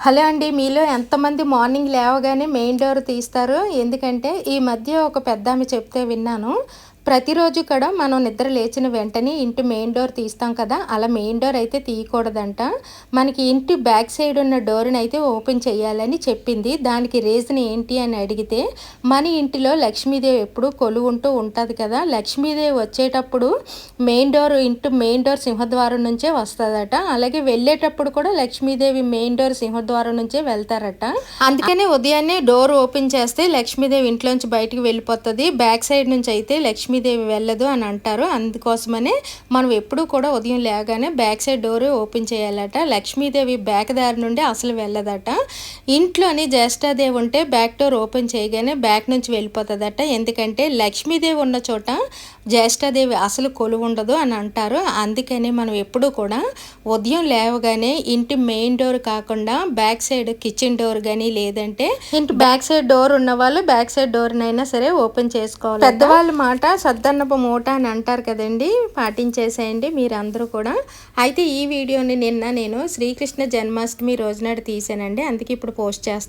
Hello అండి. మీలో ఎంతమంది మార్నింగ్ లేవగానే మెయిన్ డోర్ తీస్తారు? ఎందుకంటే ఈ మధ్య ఒక పెద్దామె చెప్తే విన్నాను. ప్రతిరోజు కూడా మనం నిద్ర లేచిన వెంటనే ఇంటి మెయిన్ డోర్ తీస్తాం కదా! అలా మెయిన్ డోర్ అయితే తీయకూడదంట. మనకి ఇంటి బ్యాక్ సైడ్ ఉన్న డోర్‌ని అయితే ఓపెన్ చేయాలని చెప్పింది. దానికి రీజన్ ఏంటి అని అడిగితే, మన ఇంటిలో లక్ష్మీదేవి ఎప్పుడూ కొలువుంటూ ఉంటది కదా! లక్ష్మీదేవి వచ్చేటప్పుడు మెయిన్ డోర్ సింహద్వారం నుంచే వస్తదట. అలాగే వెళ్ళేటప్పుడు కూడా లక్ష్మీదేవి మెయిన్ డోర్ సింహద్వారం నుంచే వెళ్తారట. అందుకనే ఉదయాన్నే డోర్ ఓపెన్ చేస్తే లక్ష్మీదేవి ఇంట్లోంచి బయటికి వెళ్ళిపోతది. బ్యాక్ సైడ్ నుంచి అయితే లక్ష్మీదేవి వెళ్ళదు అని అంటారు. అందుకోసమనే మనం ఎప్పుడూ కూడా ఉదయం లేవగానే బ్యాక్ సైడ్ డోర్ ఓపెన్ చేయాలట. లక్ష్మీదేవి బ్యాక్ దారి నుండి అసలు వెళ్ళదట. ఇంట్లోని జ్యేష్ఠాదేవి ఉంటే బ్యాక్ డోర్ ఓపెన్ చేయగానే బ్యాక్ నుంచి వెళ్ళిపోతుందట. ఎందుకంటే లక్ష్మీదేవి ఉన్న చోట జ్యేష్ఠాదేవి అసలు కొలువుండదు అని అంటారు. అందుకని మనం ఎప్పుడూ కూడా ఉదయం లేవగానే ఇంటి మెయిన్ డోర్ కాకుండా బ్యాక్ సైడ్ కిచెన్ డోర్ కానీ, లేదంటే ఇంటి బ్యాక్ సైడ్ డోర్ ఉన్న వాళ్ళు బ్యాక్ సైడ్ డోర్నైనా సరే ఓపెన్ చేసుకోవాలి. పెద్దవాళ్ళ మాట సద్దన్నపు మూట అని అంటారు కదండి. పాటించేసేయండి మీరందరూ కూడా. అయితే ఈ వీడియోని నేను శ్రీకృష్ణ జన్మాష్టమి రోజునాడు తీసానండి. అందుకే ఇప్పుడు పోస్ట్ చేస్తున్నాను.